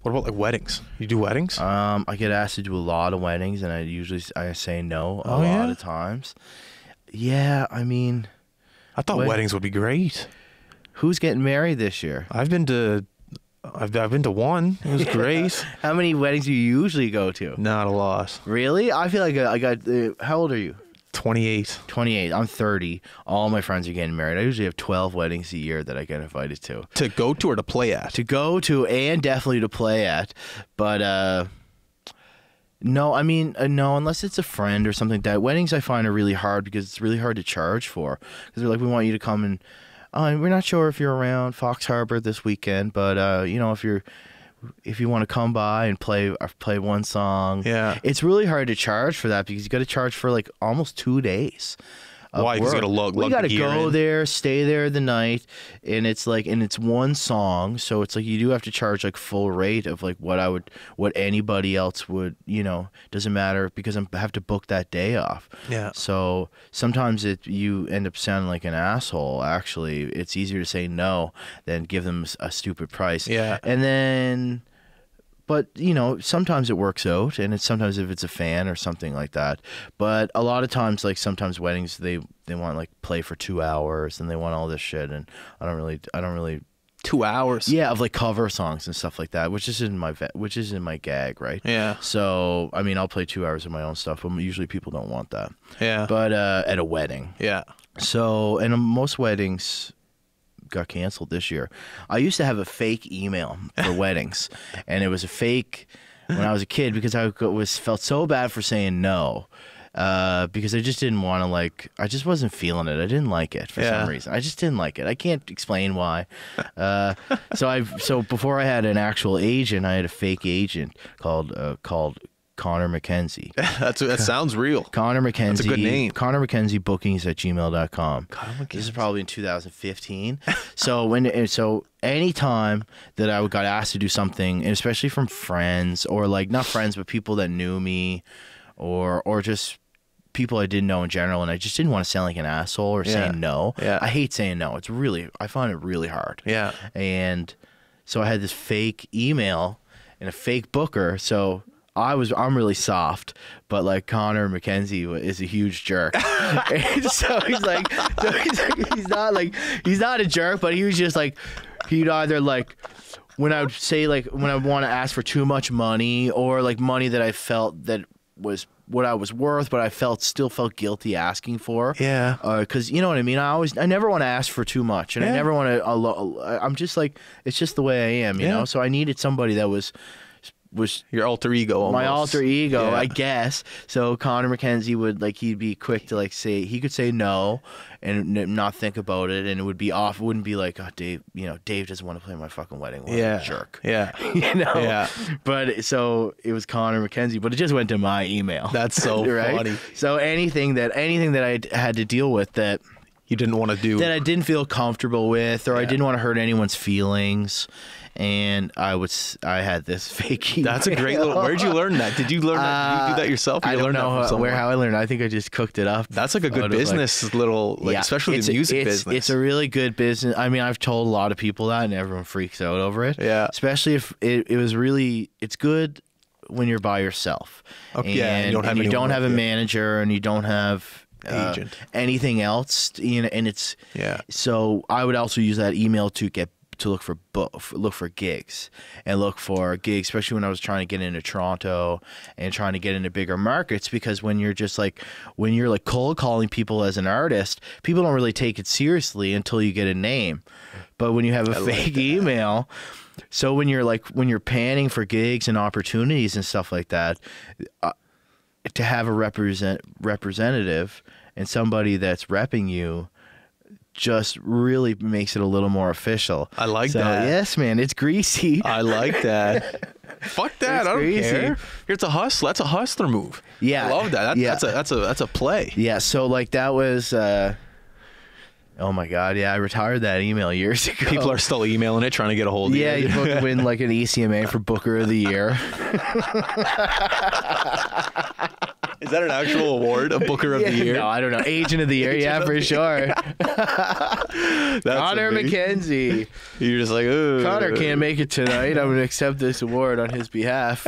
What about like weddings? You do weddings? I get asked to do a lot of weddings, and I say no a lot of times. Yeah, I mean, I thought weddings would be great. Who's getting married this year? I've been to one. It was great. How many weddings do you usually go to? Not a lot. Really? I feel like I got. How old are you? 28. 28. I'm 30. All my friends are getting married. I usually have 12 weddings a year that I get invited to. To go to or to play at? To go to and definitely to play at. But no, I mean, no, unless it's a friend or something like that. Weddings I find are really hard because it's really hard to charge for. Because they're like, we want you to come and we're not sure if you're around Fox Harbor this weekend, but you know, if you want to come by and play one song. Yeah. It's really hard to charge for that because you got to charge for like almost 2 days. Why? Because you got to lug We got to the gear go in. there, stay there the night, and it's one song, so it's like you do have to charge like full rate of like what anybody else would, you know, doesn't matter because I have to book that day off. Yeah. So sometimes you end up sounding like an asshole. Actually, it's easier to say no than give them a stupid price. Yeah. And then. But, you know, sometimes it works out, and it's sometimes if it's a fan or something like that. But a lot of times, like sometimes weddings, they want like play for 2 hours, and they want all this shit, and I don't really. 2 hours. Yeah, of like cover songs and stuff like that, which is in my gag, right? Yeah. So I mean, I'll play 2 hours of my own stuff, but usually people don't want that. Yeah. But at a wedding. Yeah. So and most weddings got canceled this year. I used to have a fake email for weddings, and it was a fake when I was a kid because I felt so bad for saying no, because I just didn't want to I just wasn't feeling it. I didn't like it for some reason. I just didn't like it. I can't explain why. So before I had an actual agent, I had a fake agent called Connor McKenzie. That sounds real. Connor McKenzie. That's a good name. Connor McKenzie bookings at gmail.com. Connor McKenzie. This is probably in 2015. So anytime that I got asked to do something, and especially from friends or like not friends, but people that knew me or just people I didn't know in general, and I just didn't want to sound like an asshole or saying no. Yeah. I hate saying no. I find it really hard. Yeah. And so I had this fake email and a fake booker. So I'm really soft, but like Connor McKenzie is a huge jerk. And so he's not a jerk, but he was just like, he'd either like, when I would say like, when I want to ask for too much money or like money that I felt that was what I was worth, but I still felt guilty asking for. Yeah. Because you know what I mean? I never want to ask for too much, and I never want to, I'm just like, it's just the way I am, you know? So I needed somebody that was your alter ego almost. My alter ego, I guess. So Connor McKenzie would he'd be quick to he could say no and not think about it, and it would be off. It wouldn't be like, oh, Dave, you know, Dave doesn't want to play my fucking wedding. Jerk. Yeah. You know. Yeah. But so it was Connor McKenzie, but it just went to my email. That's so right? funny. So anything that I had to deal with that you didn't want to do, that I didn't feel comfortable with, or I didn't want to hurt anyone's feelings. And I had this fake email. That's a great little. Where'd you learn that? Did you learn that? Did you do that yourself? I don't know how I learned. I think I just cooked it up. That's like a good business especially the music business. It's a really good business. I mean, I've told a lot of people that, and everyone freaks out over it. Yeah. Especially if it was really. It's good when you're by yourself. Okay. And you don't have a manager, and you don't have agent, anything else. You know, and it's So I would also use that email to look for gigs, especially when I was trying to get into Toronto and trying to get into bigger markets, because when you're cold calling people as an artist, people don't really take it seriously until you get a name. But when you have a fake email, so when you're panning for gigs and opportunities and stuff like that, to have a representative and somebody that's repping you just really makes it a little more official. I like that. Yes, man, it's greasy. I like that. Fuck that. I don't care. It's a hustle. That's a hustler move. Yeah, I love that. That's a play. Yeah. So like that was. Oh my God! Yeah, I retired that email years ago. People are still emailing it, trying to get a hold of you. Yeah, you win like an ECMA for Booker of the Year. Is that an actual award? A Booker of the Year? No, I don't know. Agent of the Year, yeah, for sure. Connor McKenzie. You're just like, ooh. Connor can't make it tonight. I'm going to accept this award on his behalf.